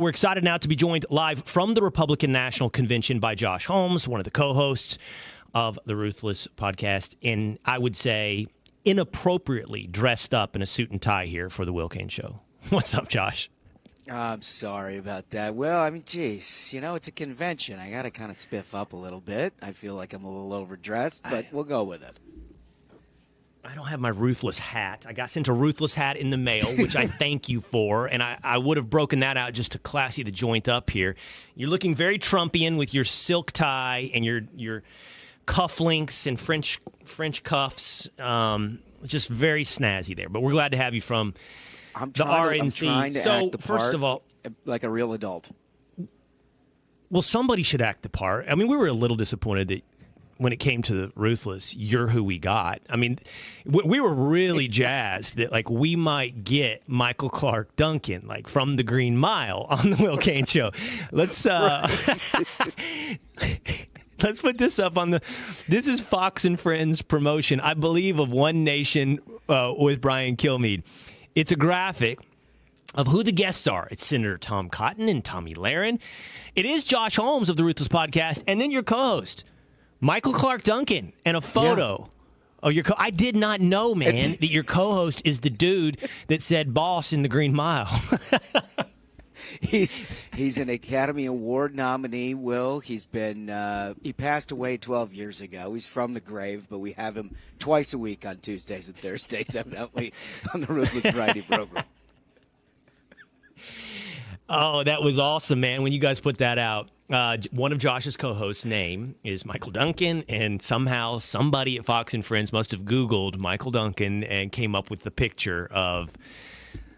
We're excited now to be joined live from the Republican National Convention by Josh Holmes, one of the co-hosts of the Ruthless podcast, and I would say inappropriately dressed up in a suit and tie here for the Will Cain Show. What's up, Josh? I'm sorry about that. Well, I mean, geez, it's a convention. I got to kind of spiff up a little bit. I feel like I'm a little overdressed, but we'll go with it. I don't have my Ruthless hat. I got sent a Ruthless hat in the mail, which I thank you for, and I would have broken that out just to classy the joint up here. You're looking very Trumpian with your silk tie and your cufflinks and French cuffs. Just very snazzy there. But we're glad to have you from the RNC. I'm trying to act the part first of all, like a real adult. Well, somebody should act the part. I mean, we were a little disappointed that when it came to the Ruthless, you're who we got. I mean, we were really jazzed that, like, we might get Michael Clark Duncan, like, from the Green Mile on the Will Cain Show. Let's let's put this up on this is Fox and Friends promotion, I believe, of One Nation with Brian Kilmeade. It's a graphic of who the guests are. It's Senator Tom Cotton and Tommy Lahren. It is Josh Holmes of the Ruthless podcast, and then your co-host, Michael Clark Duncan, and a photo of your I did not know, man, that your co-host is the dude that said boss in the Green Mile. He's an Academy Award nominee, Will. He's been he passed away 12 years ago. He's from the grave, but we have him twice a week on Tuesdays and Thursdays, evidently, on the Ruthless Friday program. Oh, that was awesome, man, when you guys put that out. One of Josh's co-hosts' name is Michael Duncan, and somehow somebody at Fox and Friends must have Googled Michael Duncan and came up with the picture of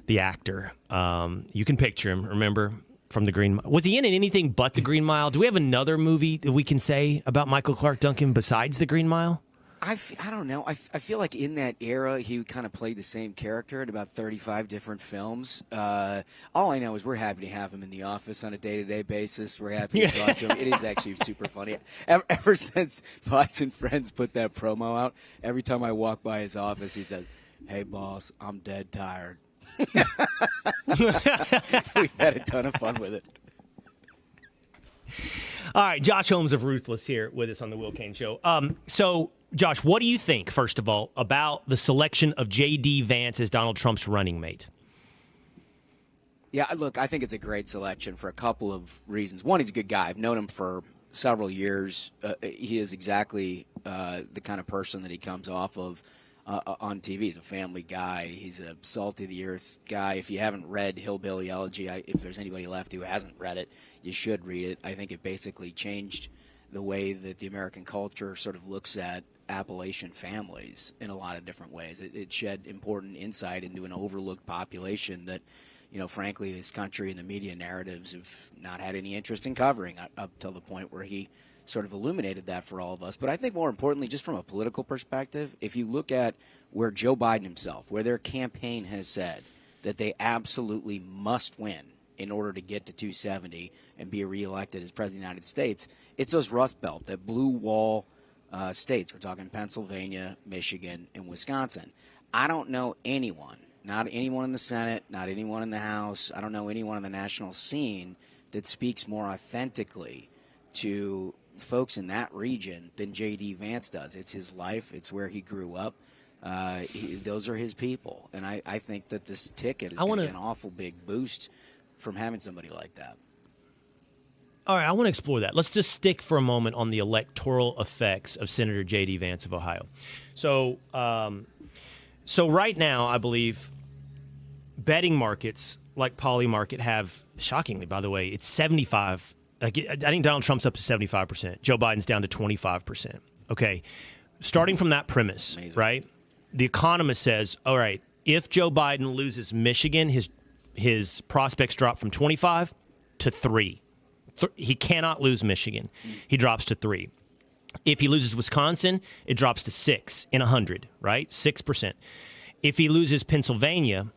the actor. You can picture him, remember, from the Green Mile. Was he in anything but the Green Mile? Do we have another movie that we can say about Michael Clark Duncan besides the Green Mile? I don't know. I feel like in that era, he kind of played the same character in about 35 different films. All I know is we're happy to have him in the office on a day-to-day basis. We're happy to talk to him. It is actually super funny. Ever since Fox and Friends put that promo out, every time I walk by his office, he says, "Hey, boss, I'm dead tired." We've had a ton of fun with it. All right, Josh Holmes of Ruthless here with us on the Will Cain Show. So, Josh, what do you think, first of all, about the selection of J.D. Vance as Donald Trump's running mate? Yeah, look, I think it's a great selection for a couple of reasons. One, he's a good guy. I've known him for several years. He is exactly the kind of person that he comes off of on TV. He's a family guy. He's a salty-the-earth guy. If you haven't read Hillbilly Elegy, if there's anybody left who hasn't read it, you should read it. I think it basically changed the way that the American culture sort of looks at Appalachian families in a lot of different ways. It shed important insight into an overlooked population that, frankly, this country and the media narratives have not had any interest in covering up till the point where he sort of illuminated that for all of us. But I think more importantly, just from a political perspective, if you look at where Joe Biden himself, where their campaign has said that they absolutely must win in order to get to 270 and be reelected as president of the United States, it's those Rust Belt, that blue wall states. We're talking Pennsylvania, Michigan, and Wisconsin. I don't know anyone, not anyone in the Senate, not anyone in the House, I don't know anyone on the national scene that speaks more authentically to folks in that region than J.D. Vance does. It's his life. It's where he grew up. Those are his people. And I think that this ticket is going to be an awful big boost from having somebody like that. All right, I want to explore that. Let's just stick for a moment on the electoral effects of Senator J.D. Vance of Ohio. So right now, I believe betting markets like Polymarket have, shockingly, by the way, it's 75. I think Donald Trump's up to 75%. Joe Biden's down to 25%. Okay, starting from that premise, amazing, right? The Economist says, all right, if Joe Biden loses Michigan, his prospects drop from 25 to 3. He cannot lose Michigan. He drops to 3. If he loses Wisconsin, it drops to 6 in 100, right? 6%. If he loses Pennsylvania,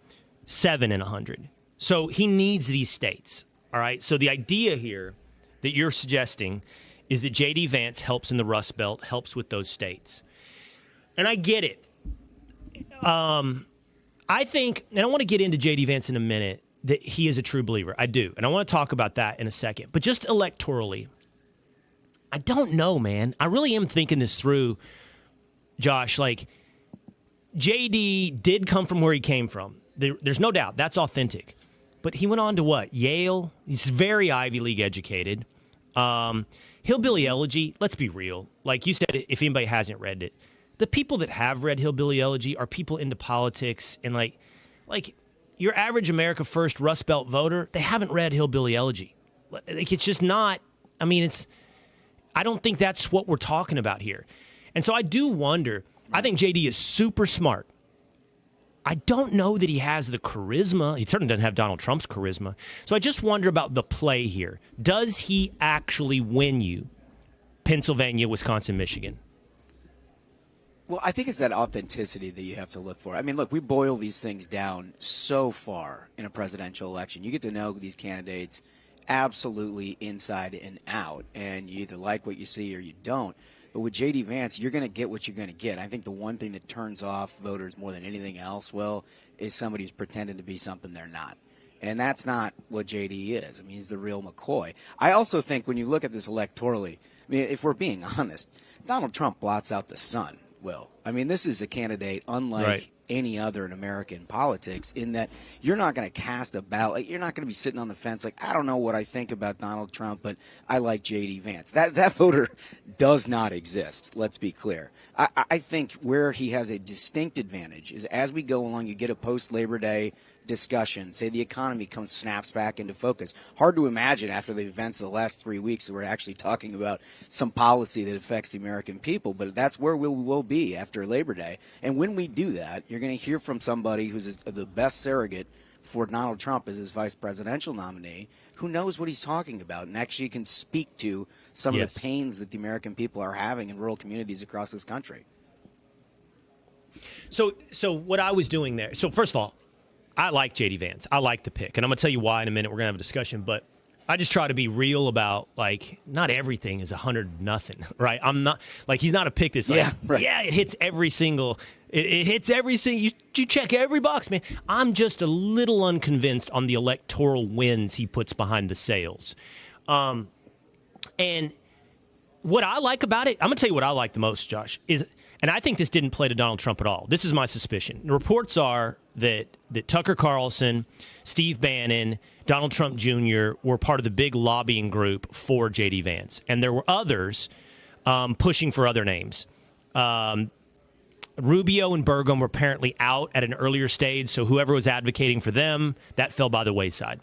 7 in 100. So he needs these states, all right? So the idea here that you're suggesting is that J.D. Vance helps in the Rust Belt, helps with those states. And I get it. I think, and I want to get into J.D. Vance in a minute, that he is a true believer. I do. And I want to talk about that in a second. But just electorally, I don't know, man. I really am thinking this through, Josh. Like, J.D. did come from where he came from. There's no doubt. That's authentic. But he went on to what? Yale? He's very Ivy League educated. Hillbilly Elegy, let's be real. Like you said, if anybody hasn't read it, the people that have read Hillbilly Elegy are people into politics and like your average America First Rust Belt voter, they haven't read Hillbilly Elegy. Like, it's just not, I don't think that's what we're talking about here. And so I do wonder, I think JD is super smart. I don't know that he has the charisma. He certainly doesn't have Donald Trump's charisma. So I just wonder about the play here. Does he actually win you Pennsylvania, Wisconsin, Michigan? Well, I think it's that authenticity that you have to look for. I mean, look, we boil these things down so far in a presidential election. You get to know these candidates absolutely inside and out, and you either like what you see or you don't. But with J.D. Vance, you're going to get what you're going to get. I think the one thing that turns off voters more than anything else, is somebody who's pretending to be something they're not. And that's not what J.D. is. I mean, he's the real McCoy. I also think when you look at this electorally, if we're being honest, Donald Trump blots out the sun. This is a candidate unlike any other in American politics in that you're not going to cast a ballot. You're not going to be sitting on the fence like, I don't know what I think about Donald Trump, but I like J.D. Vance. That voter does not exist, let's be clear. I think where he has a distinct advantage is as we go along, you get a post-Labor Day discussion, say the economy snaps back into focus. Hard to imagine after the events of the last 3 weeks that we're actually talking about some policy that affects the American people, but that's where we will be after Labor Day. And when we do that, you're going to hear from somebody who's the best surrogate for Donald Trump as his vice presidential nominee, who knows what he's talking about and actually can speak to some of the pains that the American people are having in rural communities across this country. So what I was doing there, so first of all, I like J.D. Vance. I like the pick. And I'm going to tell you why in a minute. We're going to have a discussion. But I just try to be real about, not everything is 100-0, right? I'm not, he's not a pick that's it hits every single, it hits every single, you check every box, man. I'm just a little unconvinced on the electoral wins he puts behind the sales. And what I like about it, I'm going to tell you what I like the most, Josh, is, and I think this didn't play to Donald Trump at all. This is my suspicion. The reports are that Tucker Carlson, Steve Bannon, Donald Trump Jr. were part of the big lobbying group for J.D. Vance. And there were others pushing for other names. Rubio and Burgum were apparently out at an earlier stage, so whoever was advocating for them, that fell by the wayside.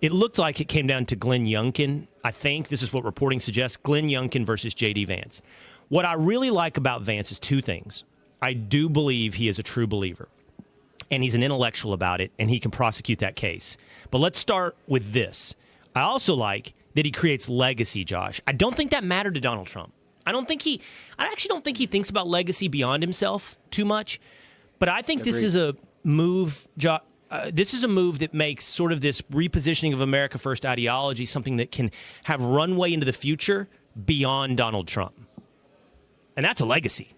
It looked like it came down to Glenn Youngkin, I think. This is what reporting suggests, Glenn Youngkin versus J.D. Vance. What I really like about Vance is two things. I do believe he is a true believer, and he's an intellectual about it, and he can prosecute that case. But let's start with this. I also like that he creates legacy, Josh. I don't think that mattered to Donald Trump. I actually don't think he thinks about legacy beyond himself too much. But I think this is a move, this is a move that makes sort of this repositioning of America First ideology something that can have runway into the future beyond Donald Trump. And that's a legacy.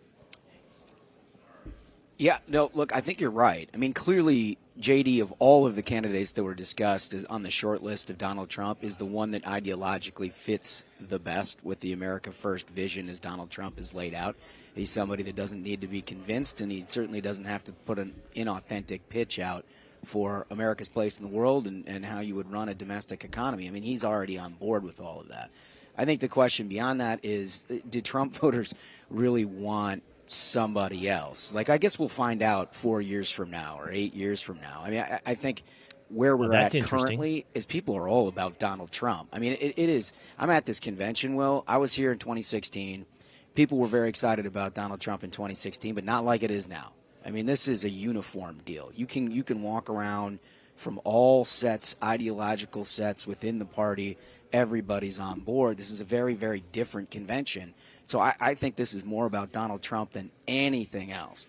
Yeah, no, look, I think you're right. Clearly, J.D., of all of the candidates that were discussed is on the short list of Donald Trump, is the one that ideologically fits the best with the America First vision as Donald Trump is laid out. He's somebody that doesn't need to be convinced, and he certainly doesn't have to put an inauthentic pitch out for America's place in the world and how you would run a domestic economy. He's already on board with all of that. I think the question beyond that is, do Trump voters really want somebody else? I guess we'll find out 4 years from now or 8 years from now. I think where we're at currently is people are all about Donald Trump. It is. I'm at this convention, Will. I was here in 2016. People were very excited about Donald Trump in 2016, but not like it is now. This is a uniform deal. You can walk around from all sets, ideological sets within the party. Everybody's on board. This is a very, very different convention. So I think this is more about Donald Trump than anything else.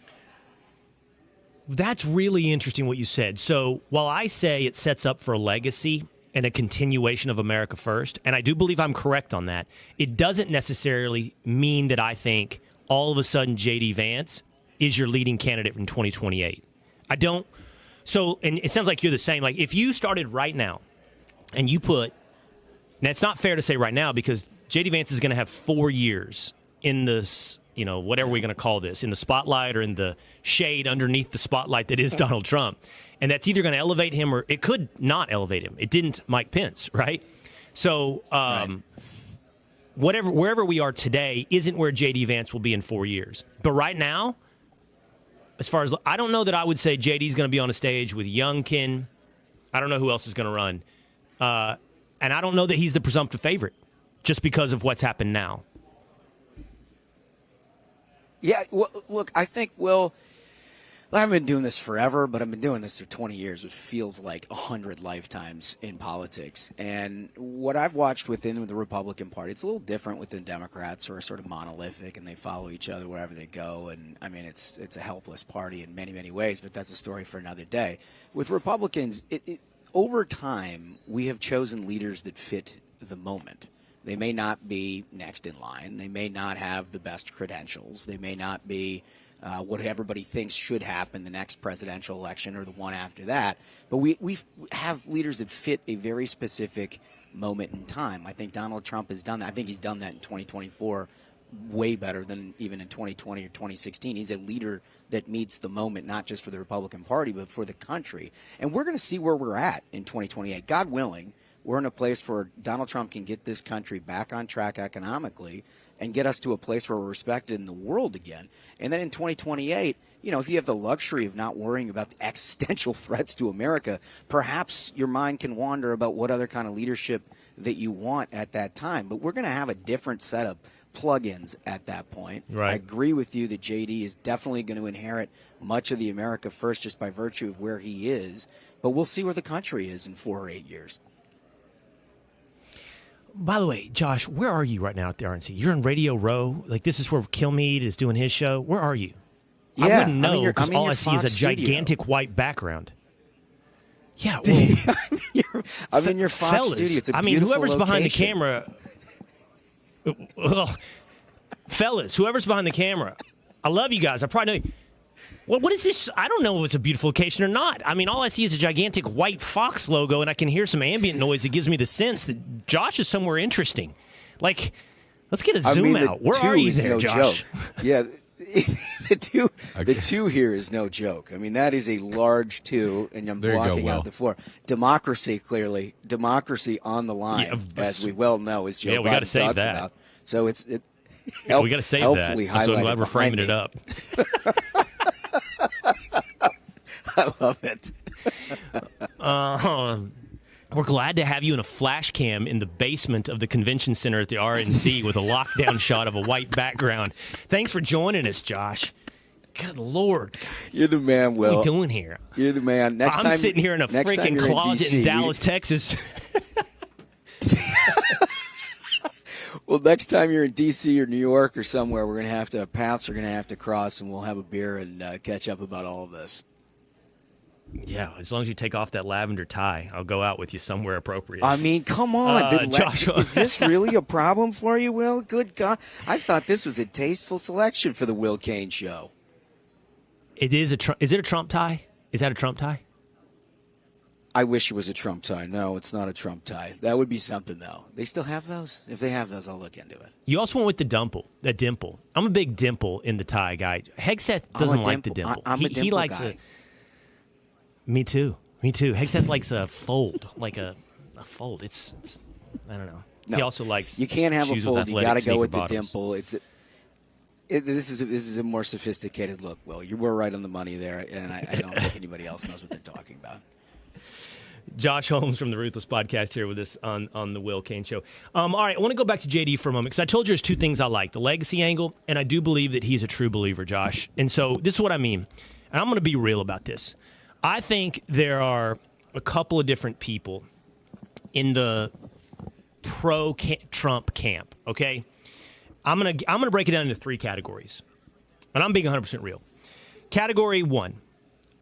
That's really interesting what you said. So while I say it sets up for a legacy and a continuation of America First, and I do believe I'm correct on that, it doesn't necessarily mean that I think all of a sudden J.D. Vance is your leading candidate in 2028. I don't. So, and it sounds like you're the same. Like, if you started right now and you put, now it's not fair to say right now because J.D. Vance is going to have 4 years in this, whatever we're going to call this, in the spotlight or in the shade underneath the spotlight that is Donald Trump. And that's either going to elevate him or it could not elevate him. It didn't Mike Pence, right? So, wherever we are today isn't where J.D. Vance will be in 4 years. But right now, as far as, I don't know that I would say J.D. is going to be on a stage with Youngkin. I don't know who else is going to run. And I don't know that he's the presumptive favorite just because of what's happened now. Yeah, well, look, I think, Will, I've been doing this forever, but I've been doing this for 20 years, which feels like 100 lifetimes in politics. And what I've watched within the Republican Party, it's a little different within Democrats, who are sort of monolithic, and they follow each other wherever they go. And, I mean, it's a helpless party in many, many ways, but that's a story for another day. With Republicans, over time, we have chosen leaders that fit the moment. They may not be next in line. They may not have the best credentials. They may not be what everybody thinks should happen the next presidential election or the one after that. But we have leaders that fit a very specific moment in time. I think Donald Trump has done that. I think he's done that in 2024 way better than even in 2020 or 2016. He's a leader that meets the moment, not just for the Republican Party, but for the country. And we're going to see where we're at in 2028. God willing, we're in a place where Donald Trump can get this country back on track economically and get us to a place where we're respected in the world again. And then in 2028, if you have the luxury of not worrying about the existential threats to America, perhaps your mind can wander about what other kind of leadership that you want at that time. But we're going to have a different set of plugins at that point. Right. I agree with you that J.D. is definitely going to inherit much of the America First just by virtue of where he is. But we'll see where the country is in 4 or 8 years. By the way, Josh, where are you right now at the RNC? You're in Radio Row? Like, this is where Kilmeade is doing his show? Where are you? Yeah, I wouldn't know because all I see is a studio. gigantic white background. Yeah, well, I'm in your Fox fellas, studio. It's a beautiful whoever's location. behind the camera, well, fellas, whoever's behind the camera, I love you guys. I probably know you. What is this? I don't know if it's a beautiful location or not. I mean, all I see is a gigantic white Fox logo, and I can hear some ambient noise that gives me the sense that Josh is somewhere interesting. Like, let's get a zoom out. Where are you there, Josh? Joke. Yeah, the two here is no joke. I mean, that is a large two, and I'm blocking out the floor. Democracy, clearly. Democracy on the line, as we well know, as Joe Biden talks about. So we got to save that. So I'm glad we're framing it up. I love it. We're glad to have you in a flash cam in the basement of the convention center at the RNC with a lockdown shot of a white background. Thanks for joining us, Josh. Good Lord. Guys. You're the man, Will. What are you doing here? You're the man. I'm sitting here in a freaking closet in Dallas, Texas. Well, next time you're in D.C. or New York or somewhere, our paths are going to have to cross, and we'll have a beer and catch up about all of this. Yeah, as long as you take off that lavender tie, I'll go out with you somewhere appropriate. I mean, come on. Joshua. Is this really a problem for you, Will? Good God. I thought this was a tasteful selection for the Will Cain Show. It is is it a Trump tie? Is that a Trump tie? I wish it was a Trump tie. No, it's not a Trump tie. That would be something, though. They still have those? If they have those, I'll look into it. You also went with the dimple. I'm a big dimple in the tie guy. Hegseth doesn't like the dimple. I'm a dimple he likes guy. Me too. Hegseth likes a fold, like a fold. It's I don't know. No, he also likes. You can't have a fold. You got to go with the dimple. This is a more sophisticated look, Will. You were right on the money there, and I don't think anybody else knows what they're talking about. Josh Holmes from the Ruthless Podcast here with us on the Will Cain Show. All right, I want to go back to J.D. for a moment because I told you there's two things I like, the legacy angle, and I do believe that he's a true believer, Josh. And so this is what I mean, and I'm going to be real about this. I think there are a couple of different people in the pro-Trump camp, okay? I'm gonna break it down into three categories, and I'm being 100% real. Category one.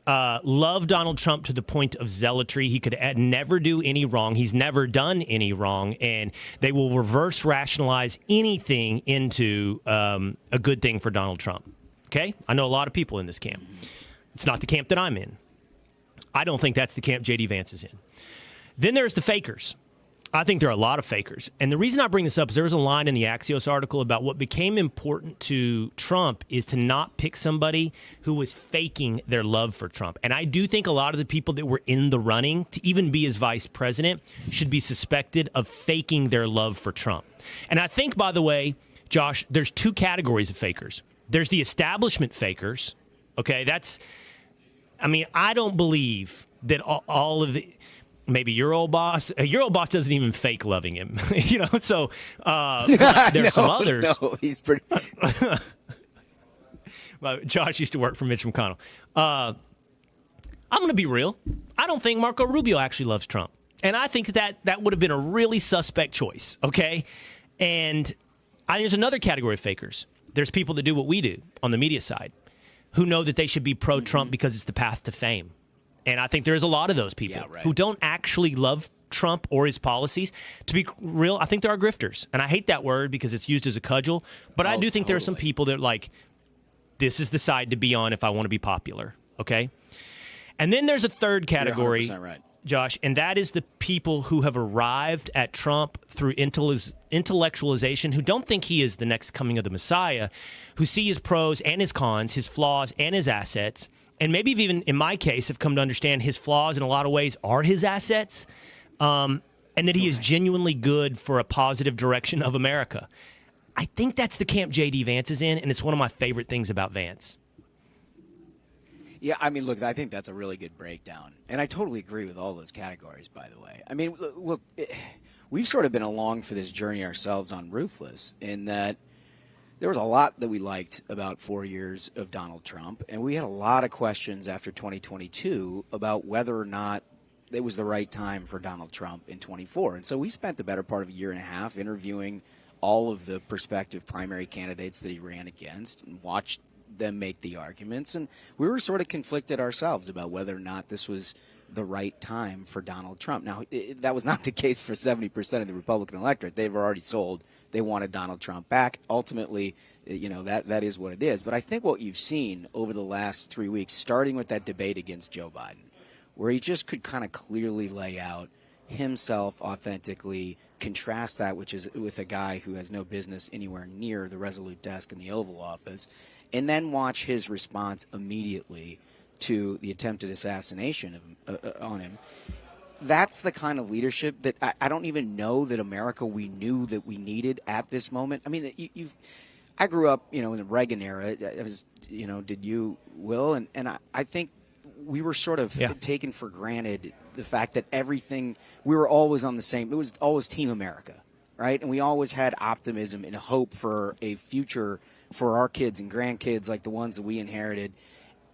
Love Donald Trump to the point of zealotry. He could never do any wrong. He's never done any wrong, and they will reverse rationalize anything into a good thing for Donald Trump. Okay? I know a lot of people in this camp. It's not the camp that I'm in. I don't think that's the camp J.D. Vance is in. Then there's the fakers. I think there are a lot of fakers. And the reason I bring this up is there was a line in the Axios article about what became important to Trump is to not pick somebody who was faking their love for Trump. And I do think a lot of the people that were in the running to even be his vice president should be suspected of faking their love for Trump. And I think, by the way, Josh, there's two categories of fakers. There's the establishment fakers. Okay, I don't believe that all of the... Maybe your old boss doesn't even fake loving him, So there's some others. No, he's pretty. Well, Josh used to work for Mitch McConnell. I'm going to be real. I don't think Marco Rubio actually loves Trump, and I think that would have been a really suspect choice. Okay, and there's another category of fakers. There's people that do what we do on the media side, who know that they should be pro-Trump because it's the path to fame. And I think there's a lot of those people who don't actually love Trump or his policies. To be real, I think there are grifters. And I hate that word because it's used as a cudgel. But I do think there are some people that are like, this is the side to be on if I want to be popular. Okay? And then there's a third category, You're 100% right. Josh, and that is the people who have arrived at Trump through intellectualization, who don't think he is the next coming of the Messiah, who see his pros and his cons, his flaws and his assets, and maybe even in my case have come to understand his flaws in a lot of ways are his assets, and that he is genuinely good for a positive direction of America. I think that's the camp J.D. Vance is in, and it's one of my favorite things about Vance. Yeah, look, I think that's a really good breakdown. And I totally agree with all those categories, by the way. Look, we've sort of been along for this journey ourselves on Ruthless in that there was a lot that we liked about 4 years of Donald Trump, and we had a lot of questions after 2022 about whether or not it was the right time for Donald Trump in 24. And so we spent the better part of a year and a half interviewing all of the prospective primary candidates that he ran against and watched them make the arguments. And we were sort of conflicted ourselves about whether or not this was the right time for Donald Trump. Now, that was not the case for 70% of the Republican electorate. They've already sold. They wanted Donald Trump back. Ultimately, that is what it is. But I think what you've seen over the last 3 weeks, starting with that debate against Joe Biden, where he just could kind of clearly lay out himself authentically, contrast that which is with a guy who has no business anywhere near the Resolute desk in the Oval Office, and then watch his response immediately to the attempted assassination on him. That's the kind of leadership that I don't even know that America we knew that we needed at this moment. I grew up, in the Reagan era. Did you, Will? And I think we were sort of taken for granted the fact that we were always on the same. It was always Team America, right? And we always had optimism and hope for a future for our kids and grandkids like the ones that we inherited.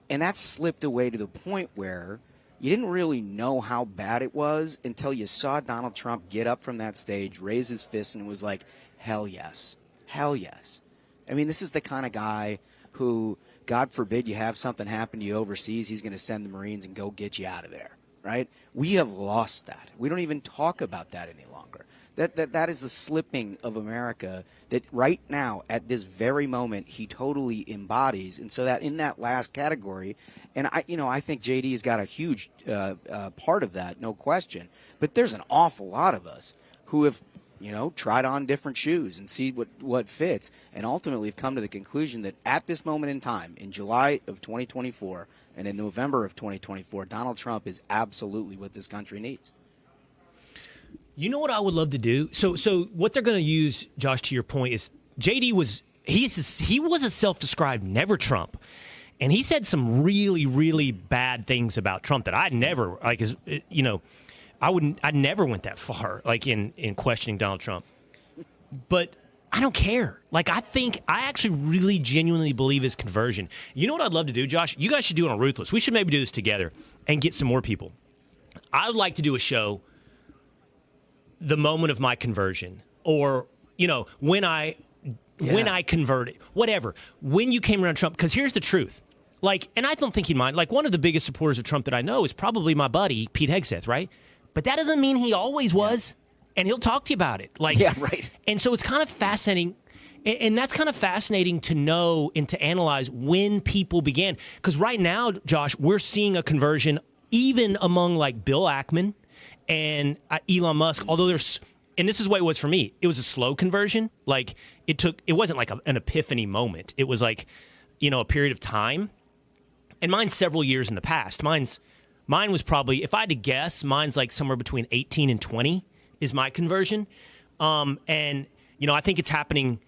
And that slipped away to the point where you didn't really know how bad it was until you saw Donald Trump get up from that stage, raise his fist, and it was like, hell yes. Hell yes. This is the kind of guy who, God forbid you have something happen to you overseas, he's going to send the Marines and go get you out of there, right? We have lost that. We don't even talk about that any longer. That is the slipping of America that right now, at this very moment, he totally embodies. And so that in that last category, and I think JD has got a huge part of that, no question. But there's an awful lot of us who have, tried on different shoes and see what fits, and ultimately have come to the conclusion that at this moment in time, in July of 2024 and in November of 2024, Donald Trump is absolutely what this country needs. You know what I would love to do? So what they're going to use, Josh, to your point, is JD was a self-described never Trump, and he said some really, really bad things about Trump that I'd never I never went that far, in questioning Donald Trump. But I don't care. I actually really genuinely believe his conversion. You know what I'd love to do, Josh? You guys should do it on Ruthless. We should maybe do this together and get some more people. I would like to do a show, the moment of my conversion, or when I converted, whatever, when you came around Trump. Because here's the truth, and I don't think he'd mind. One of the biggest supporters of Trump that I know is probably my buddy Pete Hegseth, right? But that doesn't mean he always was, and he'll talk to you about it. Right. And so it's kind of fascinating, and that's kind of fascinating to know and to analyze when people began. Because right now, Josh, we're seeing a conversion even among like Bill Ackman and Elon Musk, although there's, and this is what it was for me, it was a slow conversion. Like it wasn't like an epiphany moment. It was like, a period of time. And mine's several years in the past. Mine was probably, if I had to guess, mine's like somewhere between 18 and 20 is my conversion. And, I think it's happening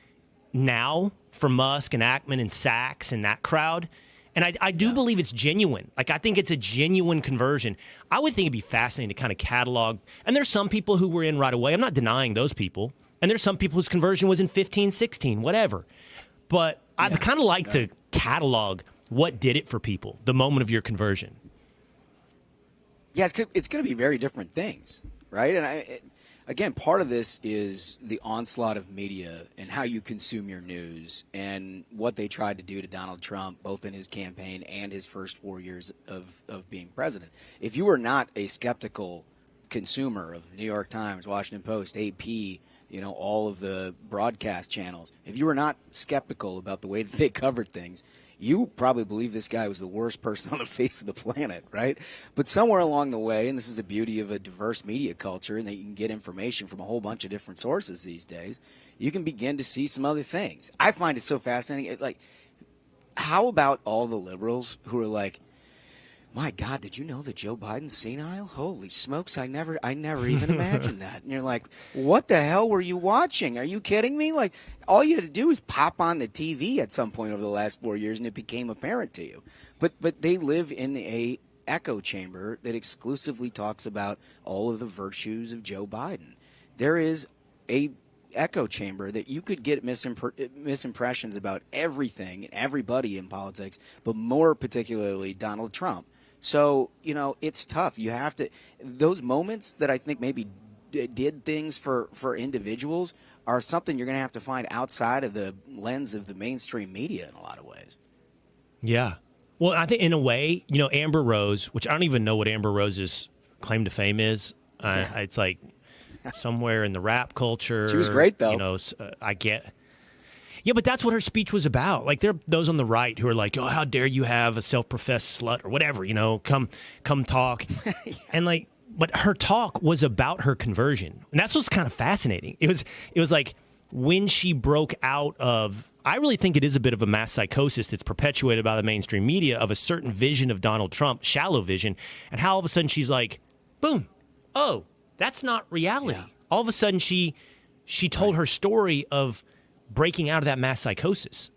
now for Musk and Ackman and Sachs and that crowd. And I do believe it's genuine. Like, I think it's a genuine conversion. I would think it'd be fascinating to kind of catalog. And there's some people who were in right away. I'm not denying those people. And there's some people whose conversion was in 15, 16, whatever. But I'd kind of like to catalog what did it for people, the moment of your conversion. Yeah, it's going to be very different things, right? And again, part of this is the onslaught of media and how you consume your news and what they tried to do to Donald Trump, both in his campaign and his first 4 years of being president. If you were not a skeptical consumer of New York Times, Washington Post, AP, all of the broadcast channels, if you were not skeptical about the way that they covered things, you probably believe this guy was the worst person on the face of the planet, right? But somewhere along the way, and this is the beauty of a diverse media culture, and that you can get information from a whole bunch of different sources these days, you can begin to see some other things. I find it so fascinating. Like, how about all the liberals who are like, my God, did you know that Joe Biden's senile? Holy smokes, I never even imagined that. And you're like, what the hell were you watching? Are you kidding me? Like, all you had to do is pop on the TV at some point over the last 4 years, and it became apparent to you. But they live in a echo chamber that exclusively talks about all of the virtues of Joe Biden. There is a echo chamber that you could get misimpressions about everything and everybody in politics, but more particularly Donald Trump. So, it's tough. You have to – those moments that I think maybe did things for individuals are something you're going to have to find outside of the lens of the mainstream media in a lot of ways. Yeah. Well, I think in a way, Amber Rose, which I don't even know what Amber Rose's claim to fame is. It's like somewhere in the rap culture. She was great, though. I get – yeah, but that's what her speech was about. Like, there are those on the right who are like, oh, how dare you have a self-professed slut or whatever, come talk. Yeah. And like, but her talk was about her conversion. And that's what's kind of fascinating. It was like when she broke out of, I really think it is a bit of a mass psychosis that's perpetuated by the mainstream media of a certain vision of Donald Trump, shallow vision, and how all of a sudden she's like, boom, oh, that's not reality. Yeah. All of a sudden she told her story of breaking out of that mass psychosis.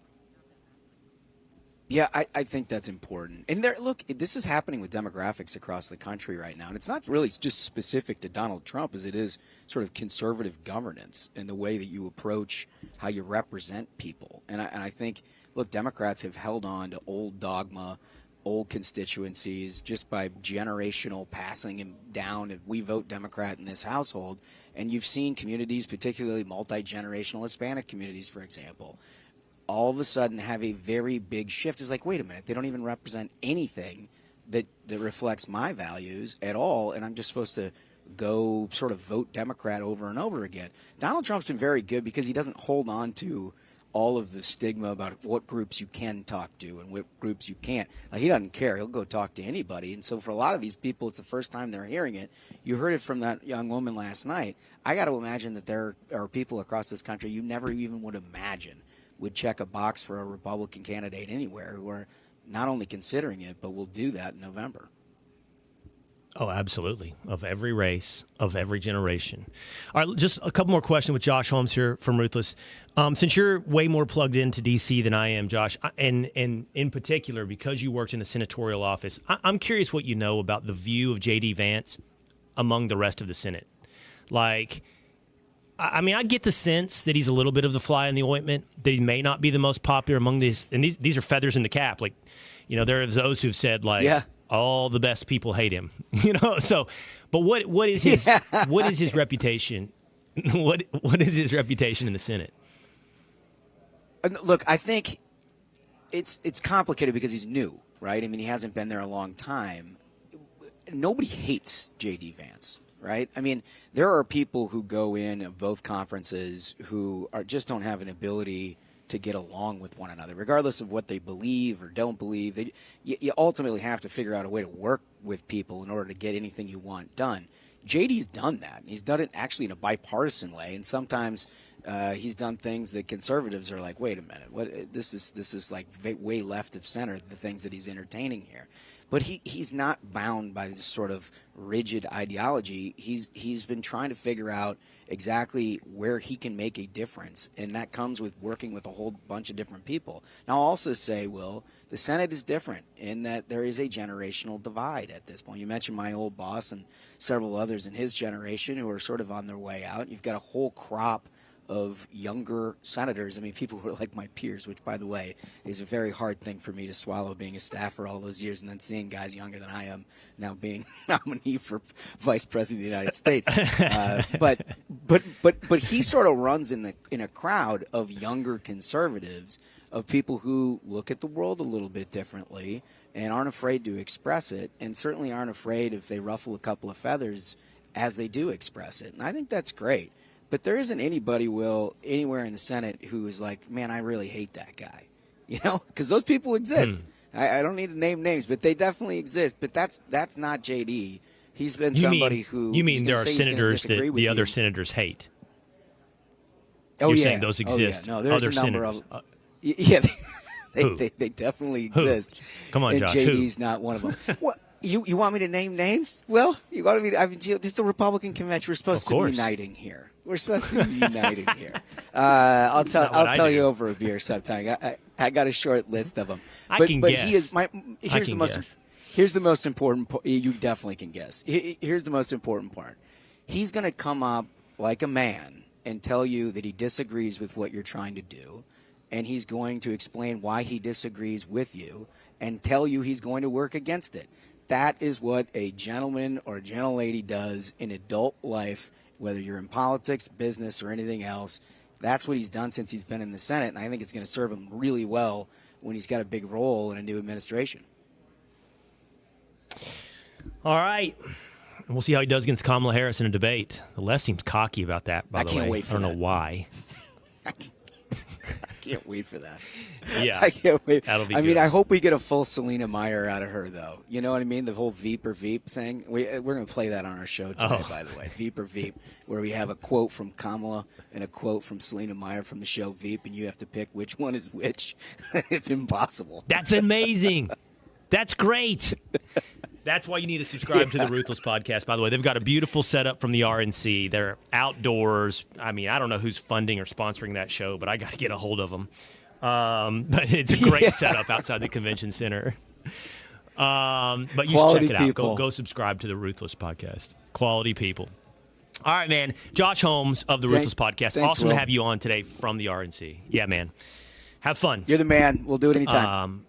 Yeah, I think that's important. And look, this is happening with demographics across the country right now. And it's not really just specific to Donald Trump as it is sort of conservative governance and the way that you approach how you represent people. And I think, look, Democrats have held on to old dogma, old constituencies just by generational passing them down. And we vote Democrat in this household. And you've seen communities, particularly multi-generational Hispanic communities, for example, all of a sudden have a very big shift. It's like, wait a minute, they don't even represent anything that reflects my values at all, and I'm just supposed to go sort of vote Democrat over and over again. Donald Trump's been very good because he doesn't hold on to all of the stigma about what groups you can talk to and what groups you can't. Like, he doesn't care. He'll go talk to anybody. And so for a lot of these people, it's the first time they're hearing it. You heard it from that young woman last night. I got to imagine that there are people across this country you never even would imagine would check a box for a Republican candidate anywhere who are not only considering it, but will do that in November. Oh, absolutely. Of every race, of every generation. All right, just a couple more questions with Josh Holmes here from Ruthless. Since you're way more plugged into D.C. than I am, Josh, and in particular, because you worked in the senatorial office, I'm curious what you know about the view of J.D. Vance among the rest of the Senate. Like, I mean, I get the sense that he's a little bit of the fly in the ointment, that he may not be the most popular among these, and these are feathers in the cap. Like, there are those who've said, like, yeah, all the best people hate him, So, but what is his what is his reputation? What is his reputation in the Senate? Look, I think it's complicated because he's new, right? I mean, he hasn't been there a long time. Nobody hates J.D. Vance, right? I mean, there are people who go in of both conferences who just don't have an ability to get along with one another, regardless of what they believe or don't believe. You ultimately have to figure out a way to work with people in order to get anything you want done. JD's done that. He's done it actually in a bipartisan way, and sometimes he's done things that conservatives are like, wait a minute, what? This is like way left of center, the things that he's entertaining here. But he's not bound by this sort of rigid ideology. He's been trying to figure out exactly where he can make a difference, and that comes with working with a whole bunch of different people. Now, I'll also say, Will, the Senate is different in that there is a generational divide at this point. You mentioned my old boss and several others in his generation who are sort of on their way out. You've got a whole crop of younger senators. I mean, people who are like my peers, which, by the way, is a very hard thing for me to swallow, being a staffer all those years and then seeing guys younger than I am now being nominee for vice president of the United States. But he sort of runs in a crowd of younger conservatives, of people who look at the world a little bit differently and aren't afraid to express it, and certainly aren't afraid if they ruffle a couple of feathers as they do express it. And I think that's great. But there isn't anybody, Will, anywhere in the Senate who is like, man, I really hate that guy. You know, because those people exist. I don't need to name names, but they definitely exist. But that's not J.D. He's been somebody who. You mean there are senators that the other senators hate? Oh, You're yeah. saying those exist? Oh, yeah. No, there's other a number senators. of. Yeah, they definitely exist. Who? Come on, and Josh. JD's not one of them. What? You want me to name names? Well, you want me to? I mean, this is the Republican convention. We're supposed to be uniting here. We're supposed to be uniting here. I'll tell you over a beer sometime. I got a short list of them. But guess. He is here's the most important. You definitely can guess. Here's the most important part. He's going to come up like a man and tell you that he disagrees with what you're trying to do, and he's going to explain why he disagrees with you and tell you he's going to work against it. That is what a gentleman or a gentlelady does in adult life, whether you're in politics, business, or anything else. That's what he's done since he's been in the Senate, and I think it's going to serve him really well when he's got a big role in a new administration. All right. And we'll see how he does against Kamala Harris in a debate. The left seems cocky about that, by the way. I can't wait for that. I don't know why. I can't wait for that. Yeah. I can't wait. That'll be I good. mean, I hope we get a full Selena Meyer out of her, though. You know what I mean? The whole Veep or Veep thing. We're going to play that on our show today, by the way. Veep or Veep, where we have a quote from Kamala and a quote from Selena Meyer from the show Veep, and you have to pick which one is which. It's impossible. That's amazing. That's great. That's why you need to subscribe to the Ruthless Podcast, by the way. They've got a beautiful setup from the RNC. They're outdoors. I mean, I don't know who's funding or sponsoring that show, but I got to get a hold of them. But it's a great setup outside the convention center. But you should check it out. Go subscribe to the Ruthless Podcast. Quality people. All right, man. Josh Holmes of the Ruthless Podcast. Thanks, awesome Will. to have you on today from the RNC. Yeah, man. Have fun. You're the man. We'll do it anytime.